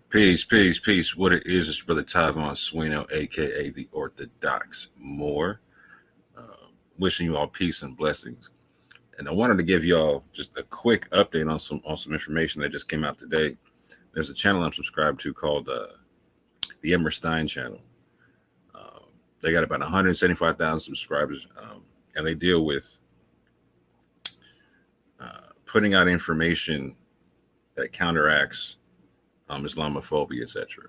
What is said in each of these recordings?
Peace, peace, peace. What it is Brother Tyvon Swino, aka the Orthodox Moor. Wishing you all peace and blessings. And I wanted to give y'all just a quick update on some information that just came out today. There's a channel I'm subscribed to called the Emmer Stein channel. They got about 175,000 subscribers, and they deal with putting out information that counteracts Islamophobia, etc.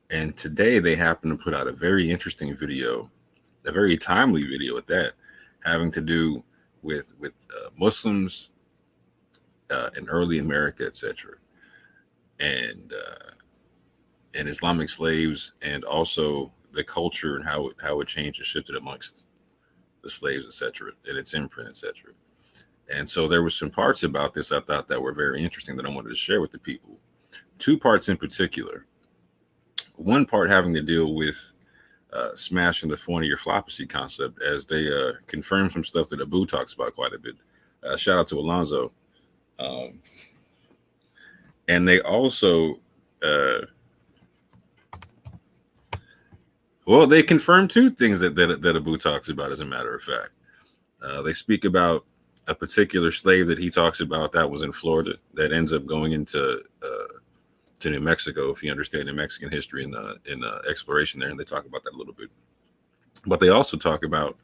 And today they happen to put out a very interesting video, a very timely video at that, having to do with Muslims in early America, etc., and Islamic slaves, and also the culture and how it changed and shifted amongst the slaves, etc., and its imprint, etc. And so there were some parts about this I thought that were very interesting that I wanted to share with the people. Two parts in particular. One part having to deal with smashing the phony or flopecy concept, as they confirm some stuff that Abu talks about quite a bit. Shout out to Alonzo. And they also, they confirm two things that Abu talks about, as a matter of fact. They speak about a particular slave that he talks about that was in Florida that ends up going into to New Mexico, if you understand the Mexican history and exploration there, and they talk about that a little bit. But they also talk about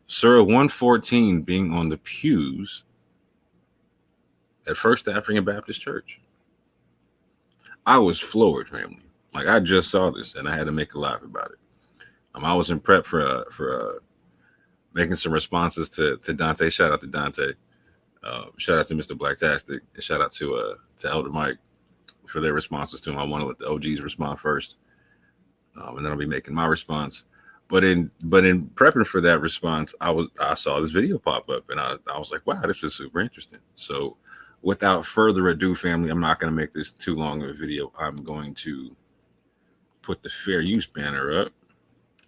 Surah 114 being on the pews at First African Baptist Church. I was floored, family. Like, I just saw this and I had to make a laugh about it. I was in prep for making some responses to Dante. Shout out to Dante. Shout out to Mr. Blacktastic, and shout out to Elder Mike for their responses to him. I want to let the OGs respond first, and then I'll be making my response. But in prepping for that response, I saw this video pop up, and I was like, wow, this is super interesting. So without further ado, family, I'm not going to make this too long of a video. I'm going to put the fair use banner up.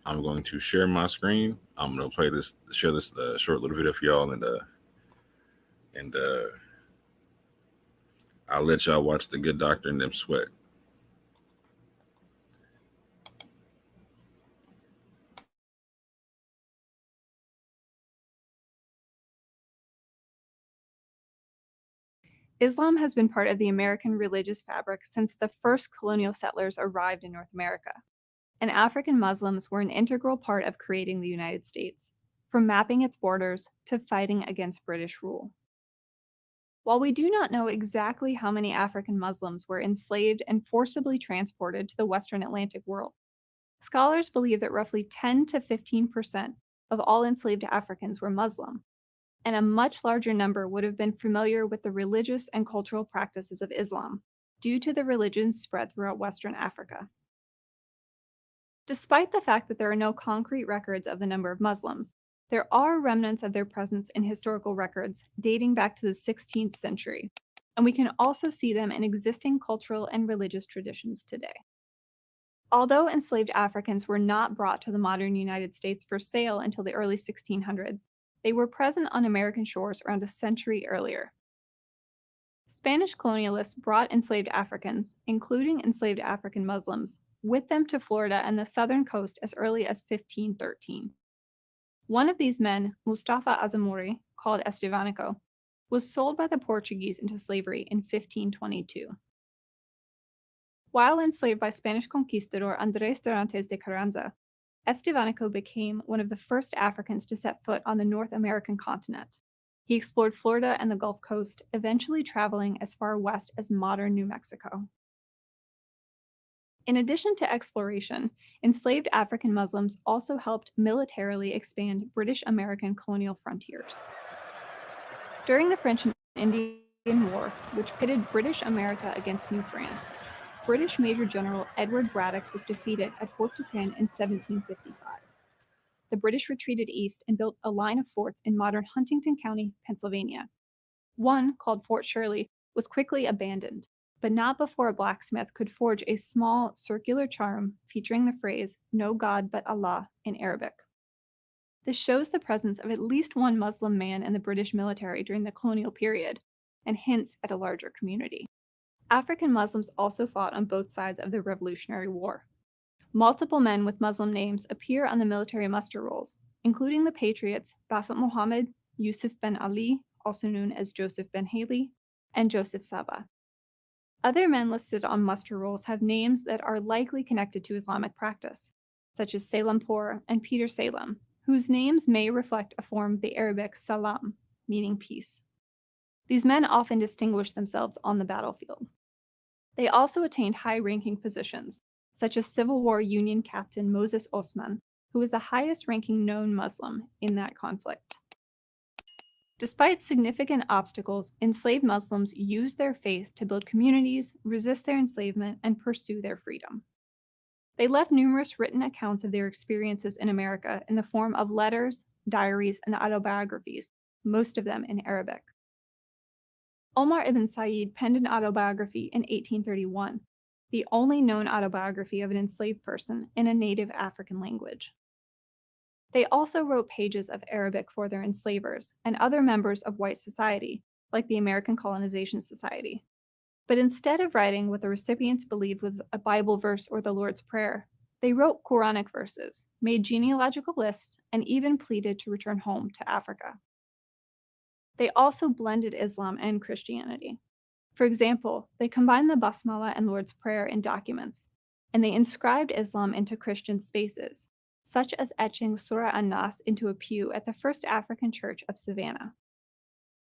I'm going to share my screen. I'm going to share this short little video for y'all, and I'll let y'all watch the good doctor and them sweat. Islam has been part of the American religious fabric since the first colonial settlers arrived in North America, and African Muslims were an integral part of creating the United States, from mapping its borders to fighting against British rule. While we do not know exactly how many African Muslims were enslaved and forcibly transported to the Western Atlantic world, scholars believe that roughly 10 to 15% of all enslaved Africans were Muslim, and a much larger number would have been familiar with the religious and cultural practices of Islam due to the religion's spread throughout Western Africa. Despite the fact that there are no concrete records of the number of Muslims, there are remnants of their presence in historical records dating back to the 16th century, and we can also see them in existing cultural and religious traditions today. Although enslaved Africans were not brought to the modern United States for sale until the early 1600s, they were present on American shores around a century earlier. Spanish colonialists brought enslaved Africans, including enslaved African Muslims, with them to Florida and the southern coast as early as 1513. One of these men, Mustafa Azamuri, called Estevanico, was sold by the Portuguese into slavery in 1522. While enslaved by Spanish conquistador Andrés Dorantes de Carranza, Estevanico became one of the first Africans to set foot on the North American continent. He explored Florida and the Gulf Coast, eventually traveling as far west as modern New Mexico. In addition to exploration, enslaved African Muslims also helped militarily expand British American colonial frontiers. During the French and Indian War, which pitted British America against New France, British Major General Edward Braddock was defeated at Fort Duquesne in 1755. The British retreated east and built a line of forts in modern Huntington County, Pennsylvania. One, called Fort Shirley, was quickly abandoned, but not before a blacksmith could forge a small circular charm featuring the phrase, "No God but Allah," in Arabic. This shows the presence of at least one Muslim man in the British military during the colonial period, and hints at a larger community. African Muslims also fought on both sides of the Revolutionary War. Multiple men with Muslim names appear on the military muster rolls, including the patriots Bafat Mohammed, Yusuf ben Ali, also known as Joseph ben Haley, and Joseph Saba. Other men listed on muster rolls have names that are likely connected to Islamic practice, such as Selampur and Peter Salem, whose names may reflect a form of the Arabic salam, meaning peace. These men often distinguished themselves on the battlefield. They also attained high-ranking positions, such as Civil War Union Captain Moses Osman, who was the highest-ranking known Muslim in that conflict. Despite significant obstacles, enslaved Muslims used their faith to build communities, resist their enslavement, and pursue their freedom. They left numerous written accounts of their experiences in America in the form of letters, diaries, and autobiographies, most of them in Arabic. Omar ibn Said penned an autobiography in 1831, the only known autobiography of an enslaved person in a native African language. They also wrote pages of Arabic for their enslavers and other members of white society, like the American Colonization Society. But instead of writing what the recipients believed was a Bible verse or the Lord's Prayer, they wrote Quranic verses, made genealogical lists, and even pleaded to return home to Africa. They also blended Islam and Christianity. For example, they combined the Basmala and Lord's Prayer in documents, and they inscribed Islam into Christian spaces, such as etching Surah An-Nas into a pew at the First African Church of Savannah.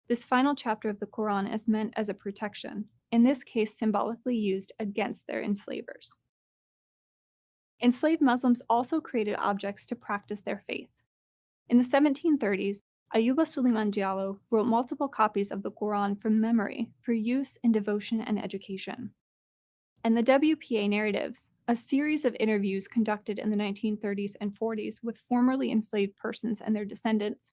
This final chapter of the Quran is meant as a protection, in this case symbolically used against their enslavers. Enslaved Muslims also created objects to practice their faith. In the 1730s, Ayuba Suleiman Diallo wrote multiple copies of the Quran from memory for use in devotion and education. And the WPA narratives, a series of interviews conducted in the 1930s and 40s with formerly enslaved persons and their descendants,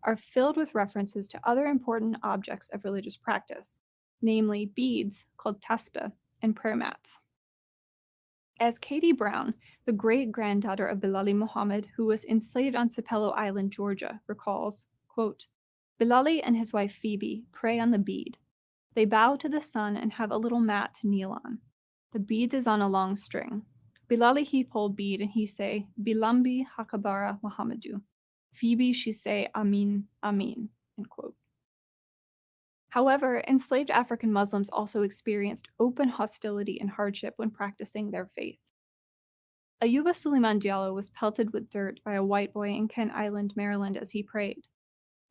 are filled with references to other important objects of religious practice, namely beads called tasbih and prayer mats. As Katie Brown, the great-granddaughter of Bilali Muhammad, who was enslaved on Sapelo Island, Georgia, recalls, quote, Bilali and his wife Phoebe pray on the bead. They bow to the sun and have a little mat to kneel on. The beads is on a long string. Bilali he pull bead and he say, Bilambi Hakabara Muhammadu. Phoebe she say, Amin, Amin, end quote. However, enslaved African Muslims also experienced open hostility and hardship when practicing their faith. Ayuba Suleiman Diallo was pelted with dirt by a white boy in Kent Island, Maryland, as he prayed.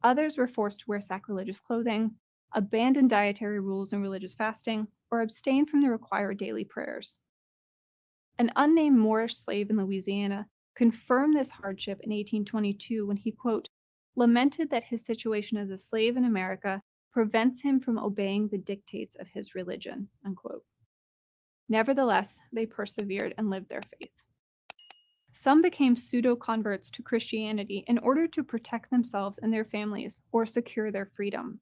Others were forced to wear sacrilegious clothing, abandon dietary rules and religious fasting, or abstain from the required daily prayers. An unnamed Moorish slave in Louisiana confirmed this hardship in 1822 when he, quote, lamented that his situation as a slave in America prevents him from obeying the dictates of his religion, unquote. Nevertheless, they persevered and lived their faith. Some became pseudo-converts to Christianity in order to protect themselves and their families or secure their freedom.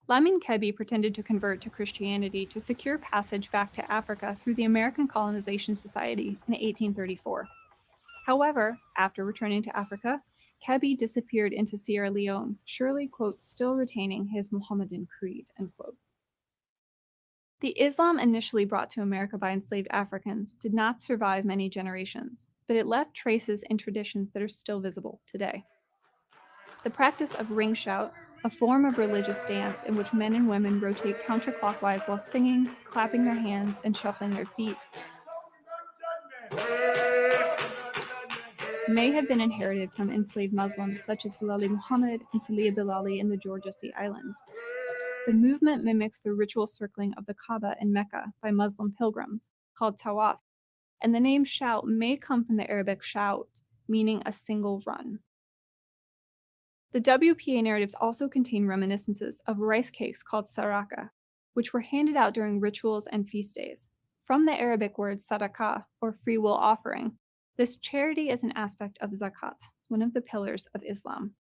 Lamin Kebi pretended to convert to Christianity to secure passage back to Africa through the American Colonization Society in 1834. However, after returning to Africa, Kebi disappeared into Sierra Leone, surely, quote, still retaining his Mohammedan creed, end quote. The Islam initially brought to America by enslaved Africans did not survive many generations, but it left traces and traditions that are still visible today. The practice of ring shout, a form of religious dance in which men and women rotate counterclockwise while singing, clapping their hands, and shuffling their feet, may have been inherited from enslaved Muslims such as Bilali Muhammad and Salih Bilali in the Georgia Sea Islands. The movement mimics the ritual circling of the Kaaba in Mecca by Muslim pilgrims, called tawaf, and the name shout may come from the Arabic shout, meaning a single run. The WPA narratives also contain reminiscences of rice cakes called saraka, which were handed out during rituals and feast days. From the Arabic word sadaqah, or free will offering, this charity is an aspect of zakat, one of the pillars of Islam.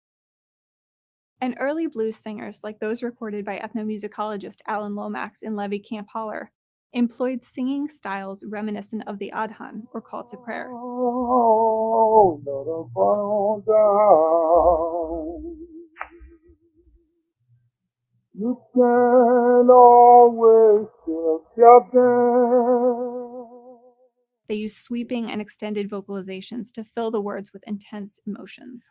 And early blues singers, like those recorded by ethnomusicologist Alan Lomax in Levy Camp Holler, employed singing styles reminiscent of the adhan, or call to prayer. Oh, let her burn down. You can always feel shelter. They use sweeping and extended vocalizations to fill the words with intense emotions.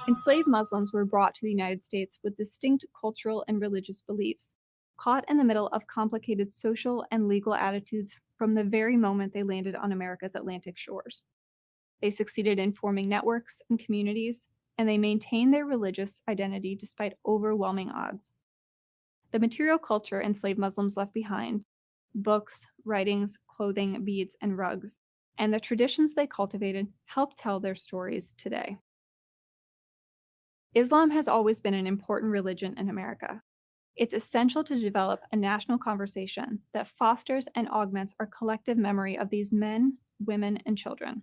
Enslaved Muslims were brought to the United States with distinct cultural and religious beliefs, caught in the middle of complicated social and legal attitudes from the very moment they landed on America's Atlantic shores. They succeeded in forming networks and communities, and they maintained their religious identity despite overwhelming odds. The material culture enslaved Muslims left behind, books, writings, clothing, beads, and rugs, and the traditions they cultivated help tell their stories today. Islam has always been an important religion in America. It's essential to develop a national conversation that fosters and augments our collective memory of these men, women, and children.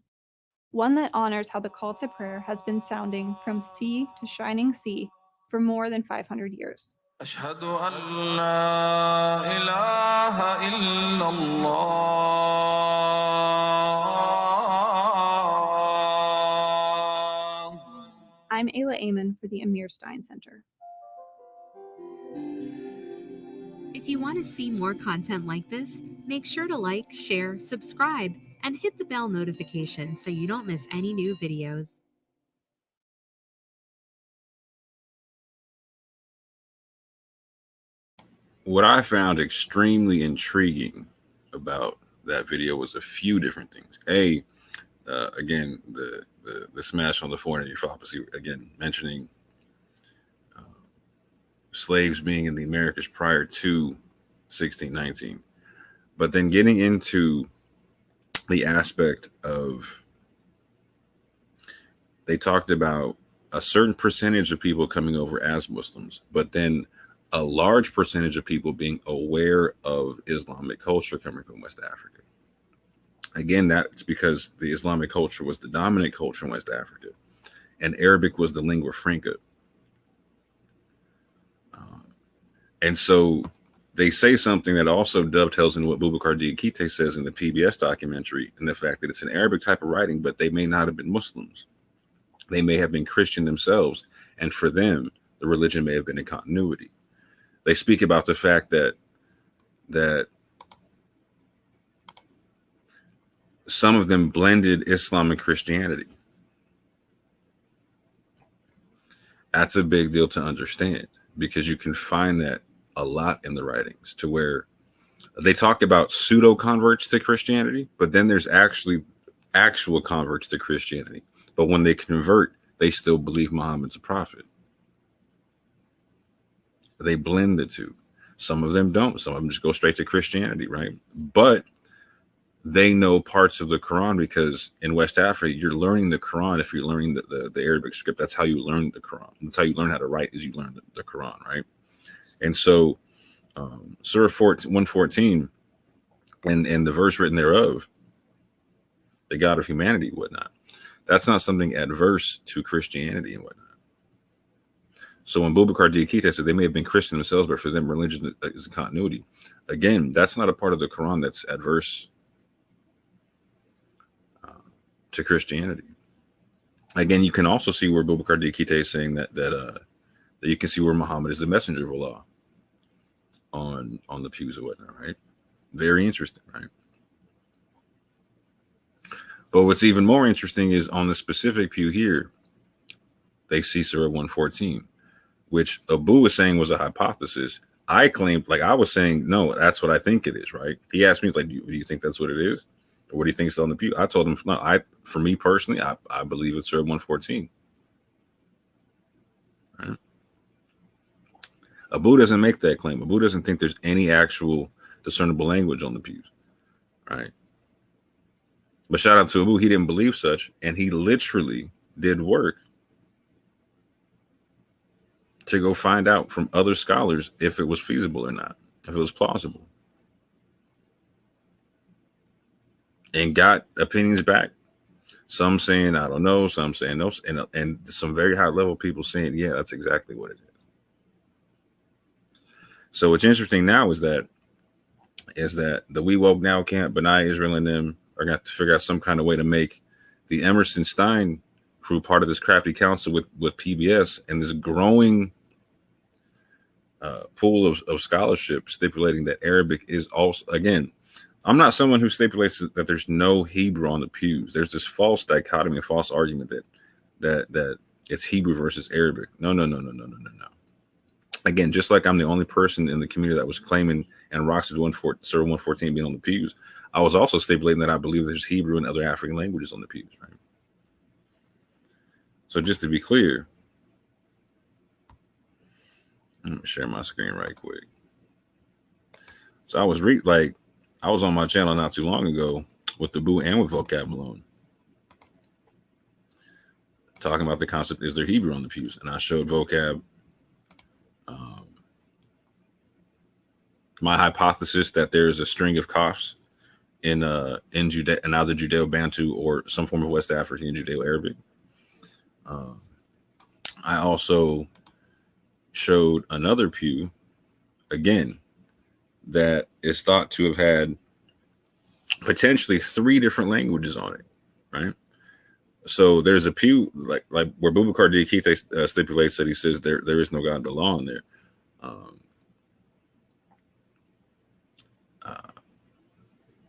One that honors how the call to prayer has been sounding from sea to shining sea for more than 500 years. أشهد أن لا إله إلا الله. I'm Ayla Aman for the Amir Stein Center. If you want to see more content like this, make sure to like, share, subscribe, and hit the bell notification so you don't miss any new videos. What I found extremely intriguing about that video was a few different things. Again, the smash on the forehead of your Flopecy, again, mentioning slaves being in the Americas prior to 1619. But then getting into the aspect of, they talked about a certain percentage of people coming over as Muslims, but then a large percentage of people being aware of Islamic culture coming from West Africa. Again, that's because the Islamic culture was the dominant culture in West Africa, and Arabic was the lingua franca. And so they say something that also dovetails into what Boubacar Diakité says in the PBS documentary, and the fact that it's an Arabic type of writing, but they may not have been Muslims. They may have been Christian themselves, and for them, the religion may have been in continuity. They speak about the fact that some of them blended Islam and Christianity. That's a big deal to understand, because you can find that a lot in the writings, to where they talk about pseudo converts to Christianity, but then there's actual converts to Christianity. But when they convert, they still believe Muhammad's a prophet. They blend the two. Some of them don't. Some of them just go straight to Christianity, right? But they know parts of the Quran, because in West Africa, you're learning the Quran. If you're learning the Arabic script, that's how you learn the Quran. That's how you learn how to write, is you learn the Quran, right? And so Surah 114 and the verse written thereof, the God of humanity, whatnot, that's not something adverse to Christianity and whatnot. So when Boubacar Diakité said they may have been Christian themselves, but for them, religion is a continuity. Again, that's not a part of the Quran that's adverse to Christianity. Again, you can also see where Boubacar Diakité is saying that you can see where Muhammad is the messenger of Allah on the pews or whatnot, right? Very interesting, right? But what's even more interesting is on the specific pew here, they see Surah 114, which Abu was saying was a hypothesis. I claimed, like I was saying, no, that's what I think it is, right? He asked me, like, do you think that's what it is? Or what do you think is on the pew? I told him, no, for me personally, I believe it's Surah 114. Right? Abu doesn't make that claim. Abu doesn't think there's any actual discernible language on the pews, right? But shout out to Abu, he didn't believe such, and he literally did work to go find out from other scholars if it was feasible or not, if it was plausible, and got opinions back. Some saying, I don't know, some saying no, and some very high level people saying, yeah, that's exactly what it is. So what's interesting now is that the We Woke Now camp, Benai Israel and them, are going to have to figure out some kind of way to make the Emerson Stein crew part of this crafty council with PBS and this growing pool of scholarship stipulating that Arabic is also, again, I'm not someone who stipulates that there's no Hebrew on the pews. There's this false dichotomy, a false argument that it's Hebrew versus Arabic. No. Again, just like I'm the only person in the community that was claiming and rocks with Surah 114 being on the pews, I was also stipulating that I believe there's Hebrew and other African languages on the pews, right? So just to be clear, let me share my screen right quick. So I was on my channel not too long ago with the Boo and with Vocab Malone, talking about the concept, is there Hebrew on the pews? And I showed Vocab my hypothesis that there is a string of coughs in either Judeo-Bantu or some form of West African Judeo-Arabic. I also showed another pew, again, that is thought to have had potentially 3 different languages on it, right? So there's a pew like where Boubacar Diakite stipulates that he says there is no God but Allah in there.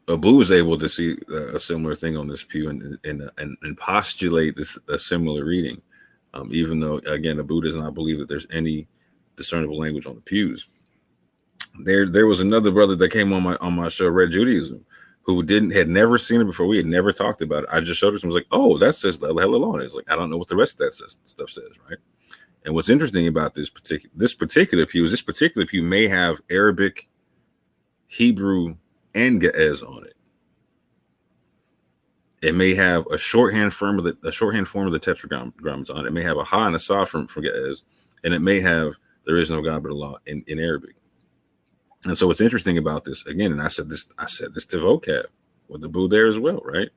Abu is able to see a similar thing on this pew and postulate a similar reading, even though, again, Abu does not believe that there's any discernible language on the pews. There was another brother that came on my show, Red Judaism, who had never seen it before. We had never talked about it. I just showed it and was like, oh, that says La ilaha illallah. It's like, I don't know what the rest of that stuff says, right? And what's interesting about this particular pew may have Arabic, Hebrew, and Ge'ez on it. It may have a shorthand form of the tetragrammatons on it. It may have a ha and a sa from Ge'ez, and it may have there is no God but Allah in Arabic. And so what's interesting about this, again, and I said this to Vocab with the Boo there as well, right?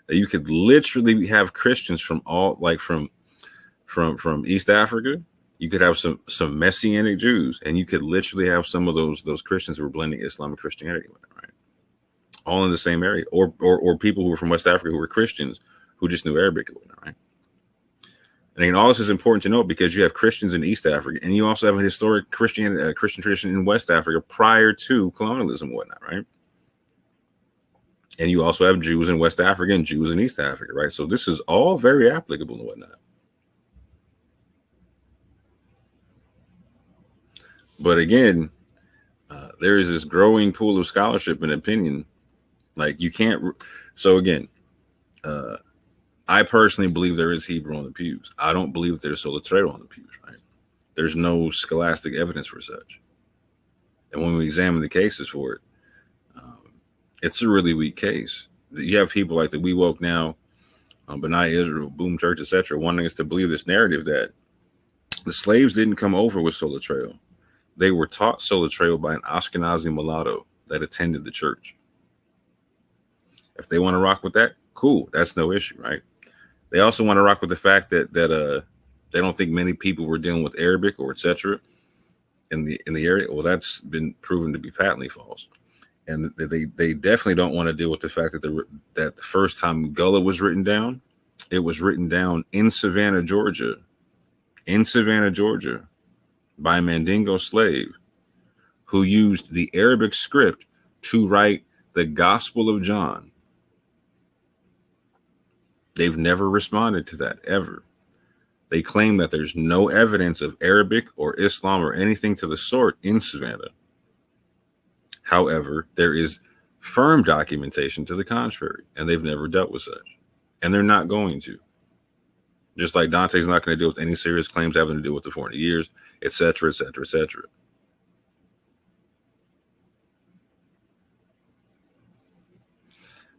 That you could literally have Christians from all, like from East Africa. You could have some Messianic Jews, and you could literally have some of those Christians who were blending Islam and Christianity with it, right? All in the same area, or people who were from West Africa who were Christians who just knew Arabic, right? And again, all this is important to note because you have Christians in East Africa, and you also have a historic Christian tradition in West Africa prior to colonialism and whatnot, right? And you also have Jews in West Africa and Jews in East Africa, right? So this is all very applicable and whatnot. But again, there is this growing pool of scholarship and opinion. Like you can't. So again, I personally believe there is Hebrew on the pews. I don't believe that there's Solitreo on the pews, right? There's no scholastic evidence for such. And when we examine the cases for it, it's a really weak case. You have people like the We Woke Now, Benai Israel, Boom Church, etc., wanting us to believe this narrative that the slaves didn't come over with Solitreo. They were taught Solitreo by an Ashkenazi mulatto that attended the church. If they want to rock with that, cool. That's no issue, right? They also want to rock with the fact that they don't think many people were dealing with Arabic or etc. in the area. Well, that's been proven to be patently false. And they definitely don't want to deal with the fact that the first time Gullah was written down, it was written down in Savannah, Georgia, by a Mandingo slave who used the Arabic script to write the Gospel of John. They've never responded to that ever. They claim that there's no evidence of Arabic or Islam or anything to the sort in Savannah. However, there is firm documentation to the contrary, and they've never dealt with such. And they're not going to. Just like Dante's not going to deal with any serious claims having to do with the 40 years, etc., etc., etc.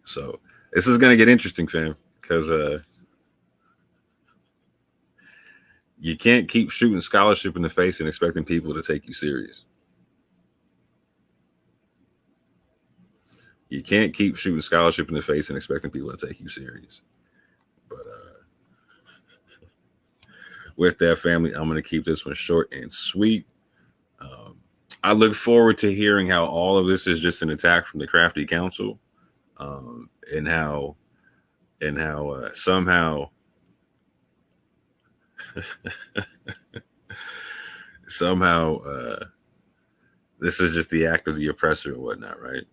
So this is going to get interesting, fam, because you can't keep shooting scholarship in the face and expecting people to take you serious. You can't keep shooting scholarship in the face and expecting people to take you serious. But with that, family, I'm going to keep this one short and sweet. I look forward to hearing how all of this is just an attack from the Crafty Council. and how somehow this is just the act of the oppressor and whatnot, right?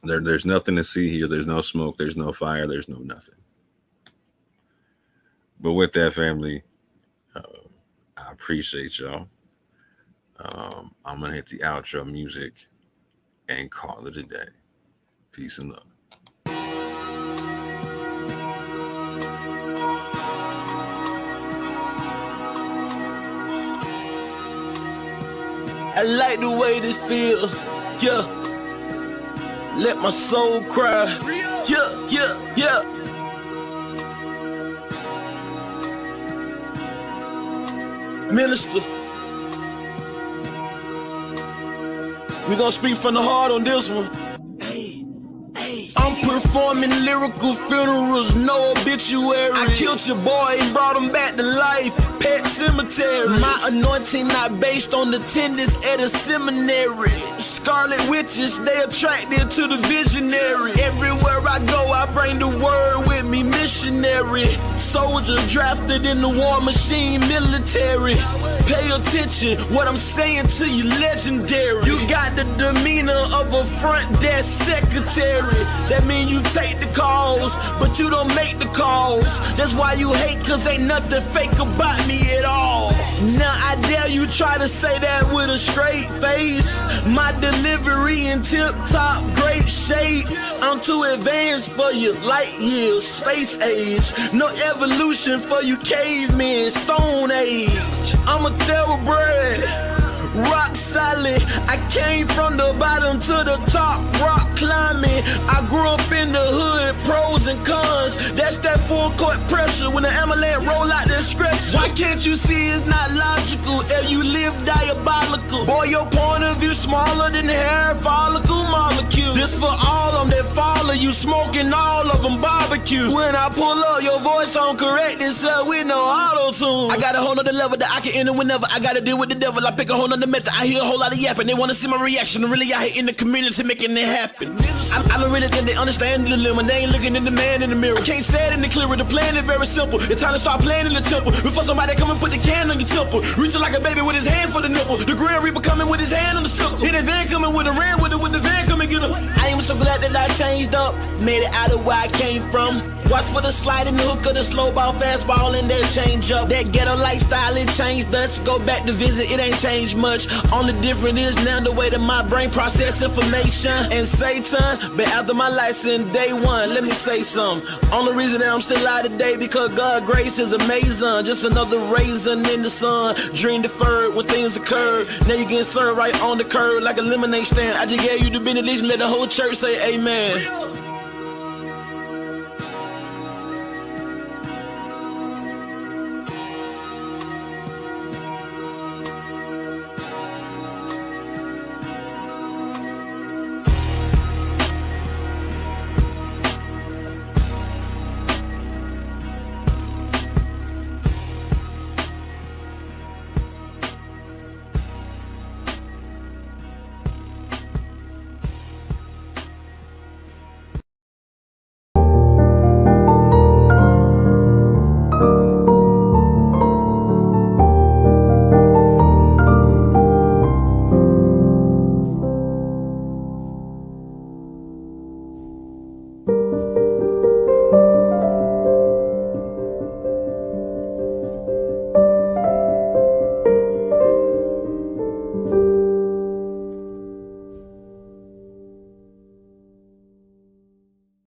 There's nothing to see here. There's no smoke. There's no fire. There's no nothing. But with that, family, I appreciate y'all. I'm going to hit the outro music and call it a day. Peace and love. I like the way this feel, yeah. Let my soul cry, yeah, yeah, yeah. Minister, we gonna speak from the heart on this one. I'm performing lyrical funerals, no obituary. I killed your boy and brought him back to life, pet cemetery. My anointing not based on attendance at a seminary. Scarlet witches, they attracted to the visionary. Everywhere I go, I bring the word with me, missionary. Soldier drafted in the war machine, military. Pay attention, what I'm saying to you, legendary. You got the demeanor of a front desk secretary. That mean you take the calls, but you don't make the calls. That's why you hate, cause ain't nothing fake about me at all. Now I dare you try to say that with a straight face. My delivery in tip-top, great shape. I'm too advanced for you, light years, space age. No evolution for you cavemen, stone age. I'm a thoroughbred, rock solid. I came from the bottom to the top, rock climbing. I grew up in the hood, pros and cons. That's that full court pressure when the ambulance roll out the stretcher. Why can't you see it's not logical? If you live diabolical. Boy, your point of view smaller than the hair follicle molecule. This for all of them that follow you, smoking all of them barbecue. When I pull up, your voice don't correct itself with no auto-tune. I got a whole nother level that I can enter whenever I gotta deal with the devil. I pick a whole nother method. I hear a whole lot of yapping. They wanna see my reaction. Really out here in the community making it happen. I don't really think they understand the dilemma. They ain't looking in the man in the mirror. I can't say it any clearer. The plan is very simple. It's time to start playing in the temple. Before somebody come and put the can on your temple. Reaching like a baby with his hand for the nipple. The Grand Reaper coming with his hand on the sickle. Hit the van coming with a ram with it. With the van coming get him. I am so glad that I changed up. Made it out of where I came from. Watch for the slide and the hook of the slow ball, fastball, and that change up. That ghetto lifestyle, it changed us. Go back to visit, it ain't changed much. Only difference is now the way that my brain process information. And Satan, but after my license, day one, let me say something. Only reason that I'm still alive today because God's grace is amazing. Just another raisin in the sun. Dream deferred when things occur. Now you getting served right on the curb like a lemonade stand. I just gave you the benediction, let the whole church say amen.